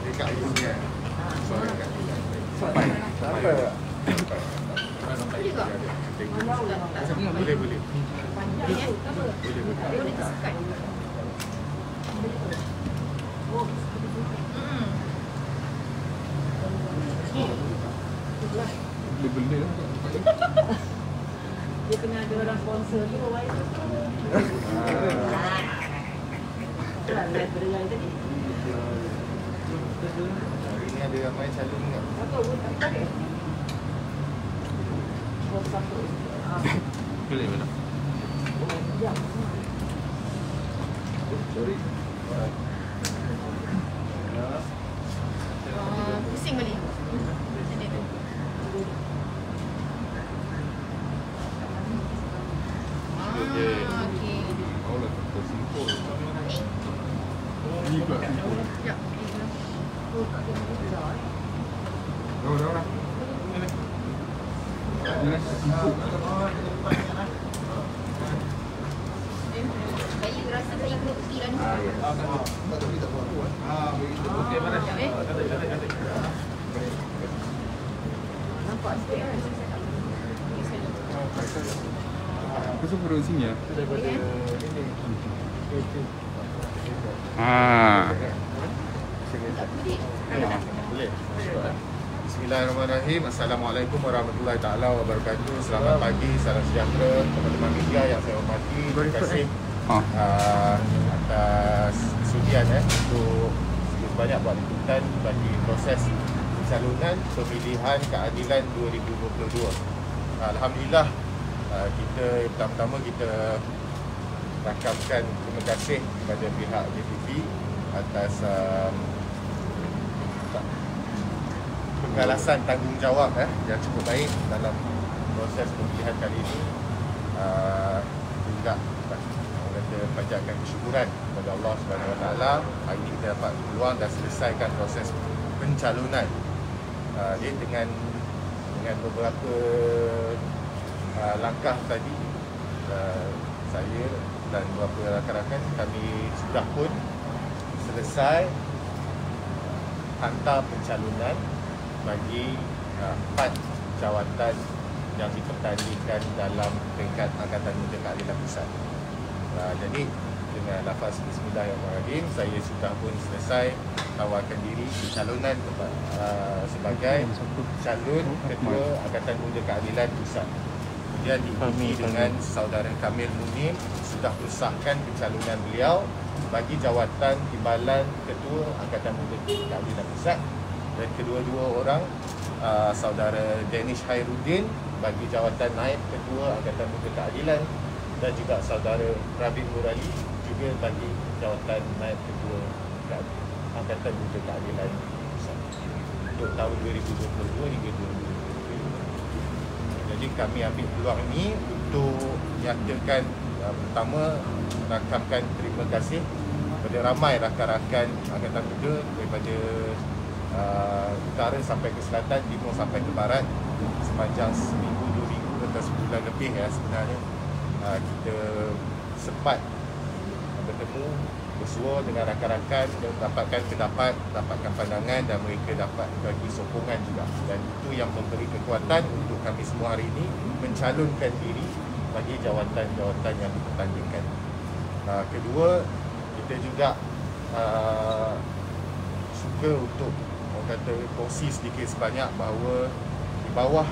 Dekat ibunya. Suara dekat. Boleh, boleh. Boleh tersekat. Beli-beli lah. Dia kena ada orang sponsor tu, bawa itu. Lihat berenang tadi. Hari ni ada ramai calon tak? Apa pun tak tahu. Satu. Boleh mana? Ya. Sorry. Pusing balik. Sini tu. Okey. Okey. Oh lah, tersimpul. Ni pula simpul. Ya. Dah lah. Ini simpul. Saya rasa saya kena pergi lah ni. Okey, mana? Nampak sikit kan? Kenapa duduk sini ya? Daripada ini. Boleh. Bismillahirrahmanirrahim. Assalamualaikum warahmatullahi taala wabarakatuh. Selamat pagi, salam sejahtera teman-teman media yang saya hormati. Terima kasih atas sudian untuk banyak buat liputan bagi proses pencalonan pemilihan keadilan 2022. Alhamdulillah, kita pertama-tama kita rakamkan terima kasih kepada pihak JPP atas penggalasan tanggungjawab yang cukup baik dalam proses pemilihan kali ini. Juga kita panjatkan kesyukuran kepada Allah Subhanahu Wa Taala, hari ini kita dapat peluang dan selesaikan proses pencalonan. Dia dengan beberapa langkah tadi, saya dan beberapa rakan-rakan kami sudah pun selesai hantar pencalonan bagi 4 jawatan yang dipertandingkan dalam peringkat Angkatan Muda Keadilan Pusat. Jadi dengan lafaz Bismillahirrahmanirrahim, saya sudah pun selesai tawarkan diri pencalonan sebagai calon Ketua Angkatan Muda Keadilan Pusat. Kemudian diikuti dengan saudara Kamil Munir sudah usahkan pencalonan beliau bagi jawatan Timbalan Ketua Angkatan Muda Keadilan Pusat, dan kedua-dua orang saudara Danish Khairuddin bagi jawatan Naib Ketua Angkatan Muda Keadilan, dan juga saudara Rabin Murali juga bagi jawatan Naib Ketua Angkatan Muda Keadilan Pusat untuk tahun 2022 hingga 2023. Jadi kami ambil peluang ini untuk nyatakan pertama, rakamkan terima kasih kepada ramai rakan-rakan Angkatan Muda daripada utara sampai ke selatan, timur sampai ke barat, sepanjang seminggu, 2 minggu atau sebulan lebih sebenarnya. Kita sempat bertemu, bersua dengan rakan-rakan dan dapatkan pendapat, dapatkan pandangan, dan mereka dapat bagi sokongan juga, dan itu yang memberi kekuatan untuk kami semua hari ini mencalonkan diri bagi jawatan-jawatan yang dipertandingkan. Kedua, kita juga suka untuk kata kongsi sedikit sebanyak bahawa di bawah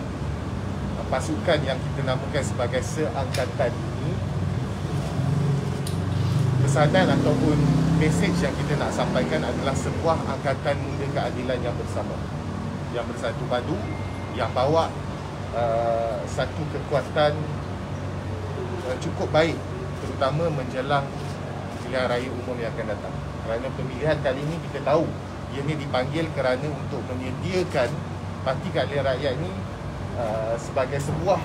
pasukan yang kita namakan sebagai seangkatan ini, pesanan ataupun mesej yang kita nak sampaikan adalah sebuah angkatan muda keadilan yang bersama, yang bersatu padu, yang bawa satu kekuatan cukup baik, terutama menjelang pilihan raya umum yang akan datang. Kerana pemilihan kali ini kita tahu ianya dipanggil kerana untuk menyediakan Parti Keadilan Rakyat ini sebagai sebuah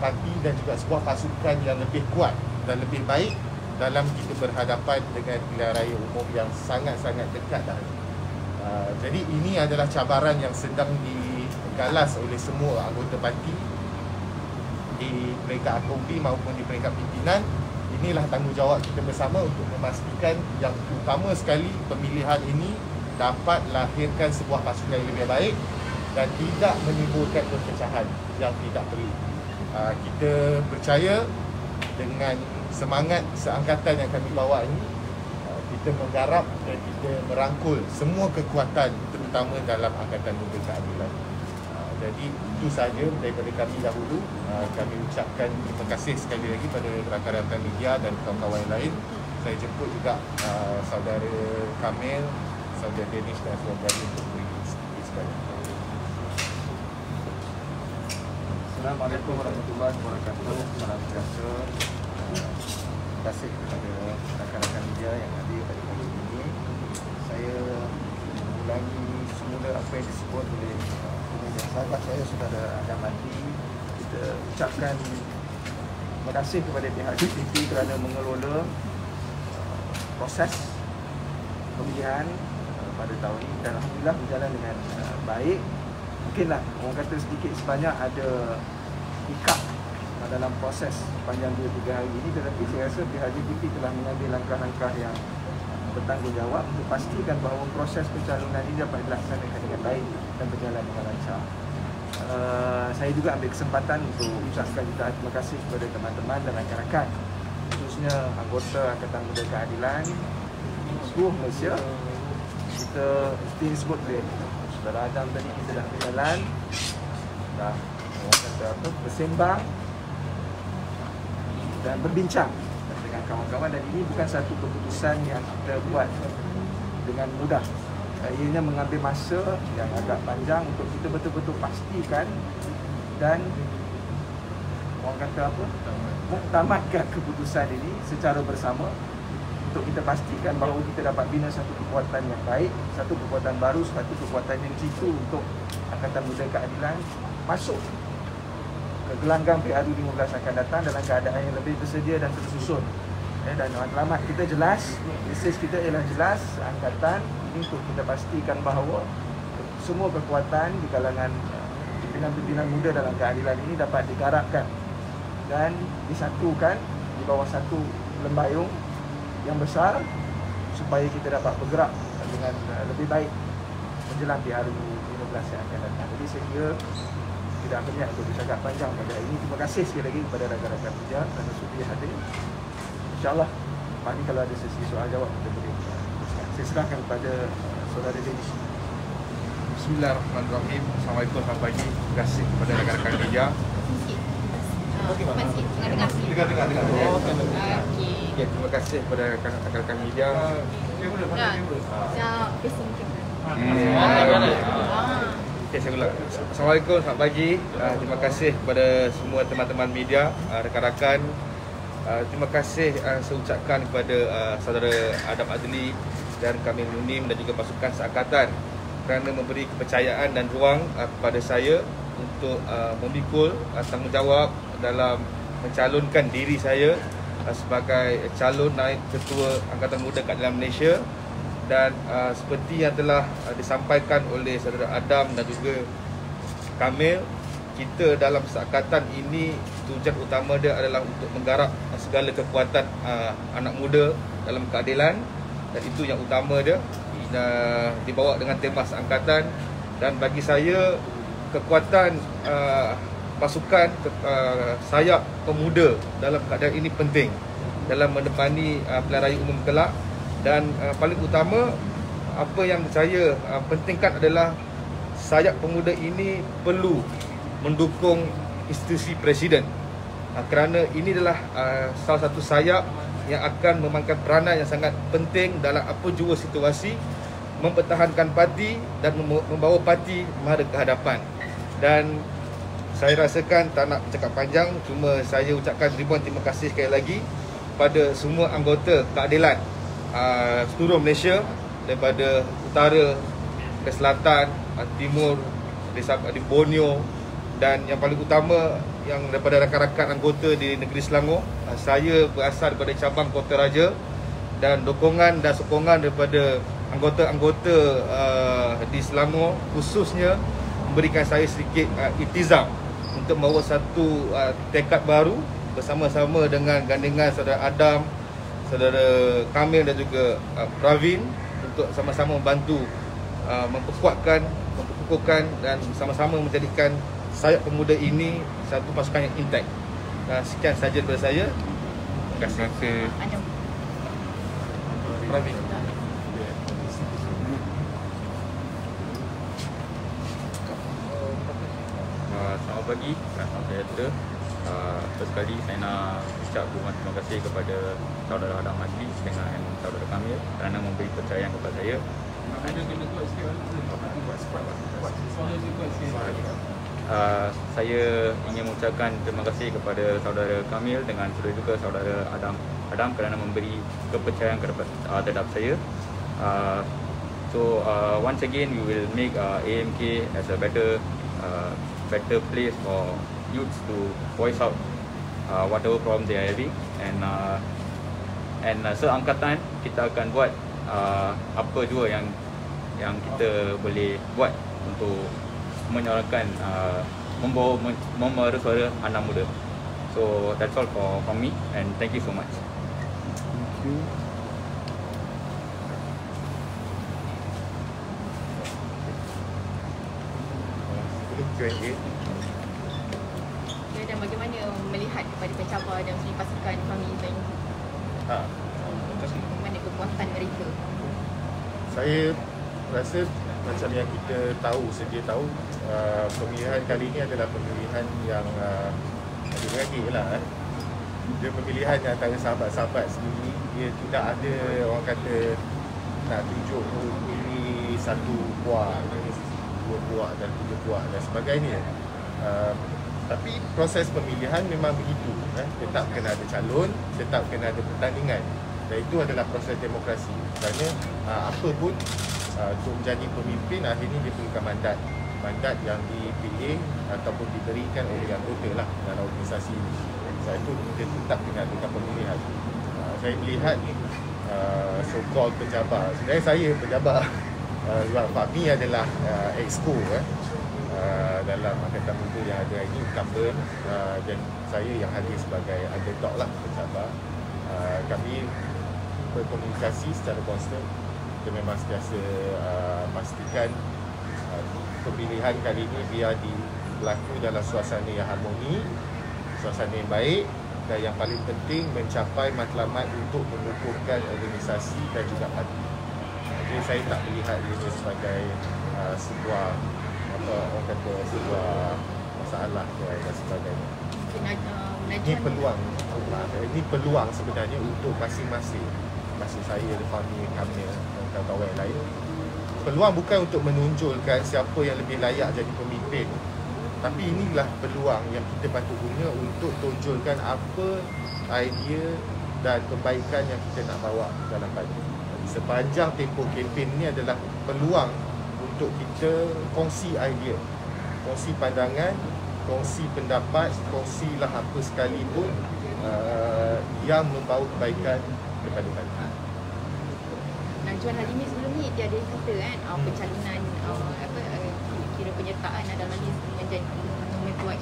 parti dan juga sebuah pasukan yang lebih kuat dan lebih baik dalam kita berhadapan dengan pilihan raya umum yang sangat-sangat dekat dah. Jadi ini adalah cabaran yang sedang digalas oleh semua anggota parti di peringkat AKOP maupun di peringkat pimpinan inilah tanggungjawab kita bersama untuk memastikan yang utama sekali pemilihan ini dapat lahirkan sebuah pasukan yang lebih baik dan tidak menimbulkan perpecahan yang tidak perlu. Kita percaya dengan semangat seangkatan yang kami bawa ini, kita menggarap dan kita merangkul semua kekuatan terutama dalam Angkatan Muda Keadilan. Jadi itu sahaja daripada kami dahulu. Kami ucapkan terima kasih sekali lagi pada rakan-rakan media dan kawan-kawan yang lain. Saya jemput juga saudara Kamil, saudara Danish dan saudara Brady untuk beri sebanyak. Assalamualaikum warahmatullahi wabarakatuh. Salam sejahtera. Terima kasih kepada rakan-rakan media yang hadir pada pagi ini. Saya mengulangi semula apa yang disebut oleh sahabat saya, saudara Adam Madi. Kita ucapkan terima kasih kepada pihak DPP kerana mengelola proses pemilihan pada tahun ini dan alhamdulillah berjalan dengan baik. Mungkinlah orang kata sedikit sebanyak ada hiccup dalam proses panjang 2-3 hari ini, tetapi saya rasa pihak DPP telah mengambil langkah-langkah yang bertanggungjawab untuk pastikan bahawa proses pencalonan ini dapat dilaksanakan dengan baik dan berjalan dengan lancar. Saya juga ambil kesempatan untuk ucapkan jutaan terima kasih kepada teman-teman dan rakan-rakan, khususnya anggota Angkatan Muda Keadilan seluruh Malaysia. Kita mesti sebut oleh saudara Adam tadi, kita dah berjalan, dah orang kata apa, bersembang dan berbincang dengan kawan-kawan, dan ini bukan satu keputusan yang kita buat dengan mudah. Ianya mengambil masa yang agak panjang untuk kita betul-betul pastikan dan orang kata apa, muktamadkan keputusan ini secara bersama untuk kita pastikan bahawa kita dapat bina satu kekuatan yang baik, satu kekuatan baru, satu kekuatan yang jitu untuk Angkatan Muda Keadilan masuk ke gelanggang PRU 15 akan datang dalam keadaan yang lebih bersedia dan tersusun. Dan matlamat kita jelas, message kita ialah jelas, angkatan ini untuk kita pastikan bahawa semua kekuatan di kalangan pimpinan-pimpinan muda dalam keadilan ini dapat digarapkan dan disatukan di bawah satu lembayung yang besar supaya kita dapat bergerak dengan lebih baik menjelang PRU 15 yang akan datang. Jadi saya kira tidak banyak untuk bercakap panjang pada hari ini. Terima kasih sekali lagi kepada rakan-rakan media kerana sudi hadir. InsyaAllah Pak ni kalau ada sesi soal jawab kita boleh teruskan. Saya serahkan kepada saudara Danish. Bismillahirrahmanirrahim. Assalamualaikum, selamat pagi. Terima kasih kepada rakan-rakan media. Masih tengah-tengah. Dengar. Okey. Terima kasih kepada rakan-rakan media. Sekejap, facing camera. Okay, saya ulang. Assalamualaikum, selamat pagi. Terima kasih kepada semua teman-teman media, rakan-rakan. Terima kasih saya ucapkan kepada saudara Adam Adli dan Kamil Munim dan juga pasukan seangkatan kerana memberi kepercayaan dan ruang kepada saya untuk memikul tanggungjawab dalam mencalonkan diri saya sebagai calon naib ketua Angkatan Muda Keadilan Malaysia. Dan seperti yang telah disampaikan oleh saudara Adam dan juga Kamil, kita dalam seangkatan ini tujuan utama dia adalah untuk menggarap segala kekuatan anak muda dalam keadilan, dan itu yang utama dia dibawa dengan tema seangkatan. Dan bagi saya kekuatan pasukan sayap pemuda dalam keadaan ini penting dalam menepani pilihan raya umum kelak. Dan paling utama apa yang saya pentingkan adalah sayap pemuda ini perlu mendukung institusi presiden, kerana ini adalah salah satu sayap yang akan memainkan peranan yang sangat penting dalam apa jua situasi, mempertahankan parti dan membawa parti mara ke hadapan. Dan saya rasakan tak nak bercakap panjang, cuma saya ucapkan ribuan terima kasih sekali lagi pada semua anggota keadilan seluruh Malaysia, daripada utara ke selatan, timur, di Borneo, dan yang paling utama yang daripada rakan-rakan anggota di negeri Selangor. Saya berasal daripada cabang Kota Raja, dan dukungan dan sokongan daripada anggota-anggota di Selangor khususnya memberikan saya sedikit iktizam untuk membawa satu tekad baru bersama-sama dengan gandingan saudara Adam, saudara Kamil dan juga Pravin untuk sama-sama membantu memperkuatkan, memperkukuhkan dan sama-sama menjadikan Sayap Pemuda ini satu pasukan yang intact. Sekian sahaja daripada saya. Terima kasih. Adam. Pravin. Selamat pagi, nama saya Adli. First sekali saya nak ucap terima kasih kepada saudara Adam Adli dengan saudara Kamil kerana memberi kepercayaan kepada saya. Saya ingin mengucapkan terima kasih kepada saudara Kamil dengan juga saudara Adam kerana memberi kepercayaan terhadap saya. Once again we will make AMK as a better place for youths to voice out whatever problem they are having, and seangkatan kita akan buat apa jua yang kita boleh buat untuk menyuarakan membawa suara anak muda. So that's all from me, and thank you so much. Thank you. Q&A. Dan bagaimana melihat kepada pencabar dan segi pasukan kami ini? Bagaimana kekuatan mereka? Saya rasa macam yang kita sedia tahu, pemilihan kali ini adalah pemilihan yang adik-beradik lah. Dia pemilihan antara sahabat-sahabat sendiri. Dia tidak ada orang kata nak tunjuk ini satu puak, dua puak dan tiga puak dan sebagainya. Tapi proses pemilihan memang begitu. Tetap kena ada calon, tetap kena ada pertandingan. Dan itu adalah proses demokrasi. Kerana apa pun untuk menjadi pemimpin, akhirnya dia perlukan mandat yang dipilih ataupun diberikan oleh anggota lah dalam organisasi ini. Sebab itu dia tetap kena ada pemilihan. Saya melihat so-called penjabar. Sebenarnya saya penjabar. Fahmi adalah exco dalam Angkatan Muda yang ada ini, incumbent, dan saya yang hadir sebagai underdog lah, pencabar. Kami berkomunikasi secara konstan. Kita memang sentiasa pastikan pemilihan kali ini biar berlaku dalam suasana yang harmoni, suasana yang baik, dan yang paling penting mencapai matlamat untuk mengukuhkan organisasi dan juga parti. Jadi saya tak melihat ini sebagai sebuah orang kata sebuah masalah dan sebagainya. Ini peluang sebenarnya untuk masing-masing. Masih saya, Fahmi, Kamil dan kawan-kawan yang lain. Peluang bukan untuk menonjolkan siapa yang lebih layak jadi pemimpin. Tapi inilah peluang yang kita patut guna untuk tonjolkan apa idea dan kebaikan yang kita nak bawa dalam parti. Sepanjang tempoh kempen ni adalah peluang untuk kita kongsi idea, kongsi pandangan, kongsi pendapat, kongsilah apa sekalipun yang membawa kebaikan kepada parti. Najwan Halimi sebelum ni dia ada kata kan pencalonan kira penyertaan adalah menjadi mengetuai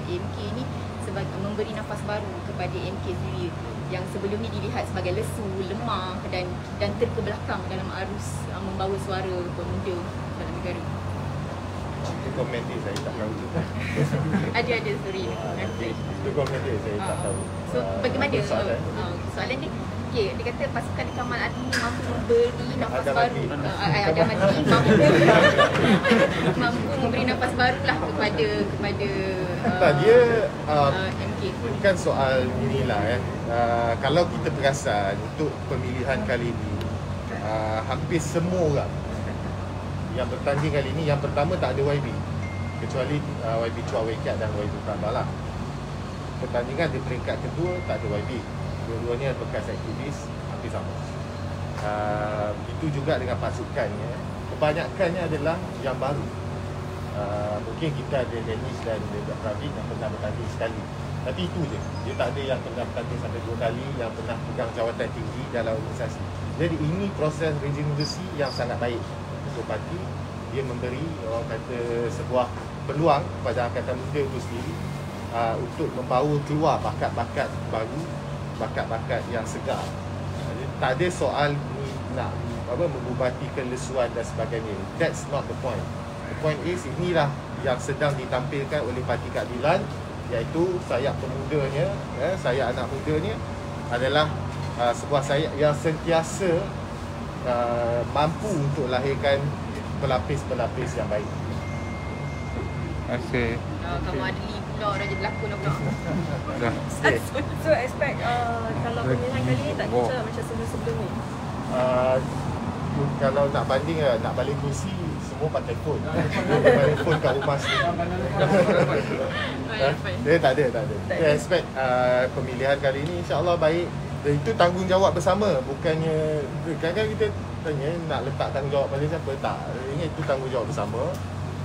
AMK ni sebagai memberi nafas baru kepada AMK sendiri yang sebelum ni dilihat sebagai lesu, lemah dan terkebelakang dalam arus membawa suara pemuda dalam negara. Itu komen dia, saya tak tahu juga. Ada sorry. Itu komen dia, saya tak tahu. So bagaimana soalan dia? Okey, dia kata pasukan Kamal Adli mampu memberi nafas baru. Adam Adli mampu memberi nafas barulah kepada dia MK. bukan soal inilah kalau kita perasan untuk pemilihan kali ini hampir semua orang yang bertanding kali ini, yang pertama tak ada YB kecuali YB Chua Wei Kiat dan YB Prabal lah. Pertandingan di peringkat kedua tak ada YB, dua-duanya bekas aktivis, hampir sama. Itu juga dengan pasukannya, kebanyakannya adalah yang baru. Mungkin kita ada Dennis dan Pravin yang pernah bertanding sekali, tapi itu je. Dia tak ada yang pernah bertanding sampai 2 kali, yang pernah pegang jawatan tinggi dalam organisasi. Jadi ini proses regenerasi yang sangat baik untuk parti. Dia memberi orang kata sebuah peluang kepada Angkatan Muda itu sendiri untuk membawa keluar bakat-bakat baru, bakat-bakat yang segar. Tak ada soal ni nak mengubati kelesuan dan sebagainya. That's not the point. The point is inilah yang sedang ditampilkan oleh Parti Keadilan, iaitu sayap pemudanya, sayap anak mudanya adalah sebuah sayap yang sentiasa mampu untuk lahirkan pelapis-pelapis yang baik. Terima kasih. Kamu Adli pula dah jadi pelakon dah pula. Dah. So expect kalau pemilihan kali ni tak kira macam sebelum-sebelum ni. Kalau nak banding, nak balik kursi semua pakai phone. Balik phone kat rumah sendiri. Tak ada. Kita expect pemilihan kali ni insya-Allah baik. Dan itu tanggungjawab bersama, bukannya kadang-kadang kita tanya nak letak tanggungjawab pada siapa, tak. Ini itu tanggungjawab bersama.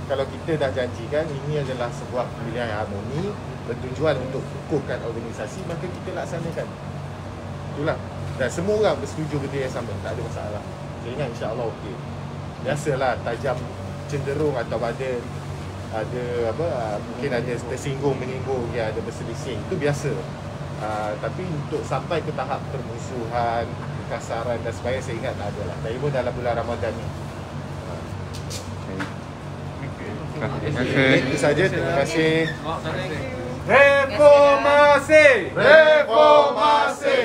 Kalau kita dah janjikan ini adalah sebuah pemilihan yang harmoni, bertujuan untuk kukuhkan organisasi, maka kita laksanakan. Itulah. Dan semua orang bersetuju benda yang sama, tak ada masalah. Saya ingat insya-Allah okey. Biasalah tajam cenderung atau ada mungkin ada tersinggung menyinggung, ada berselisih. Itu biasa. Tapi untuk sampai ke tahap permusuhan, kekasaran dan sebagainya, saya ingat tak ada lah. Lagi pun dalam bulan Ramadan ni. Terima kasih. Itu saja. Terima kasih. Reformasi! Reformasi!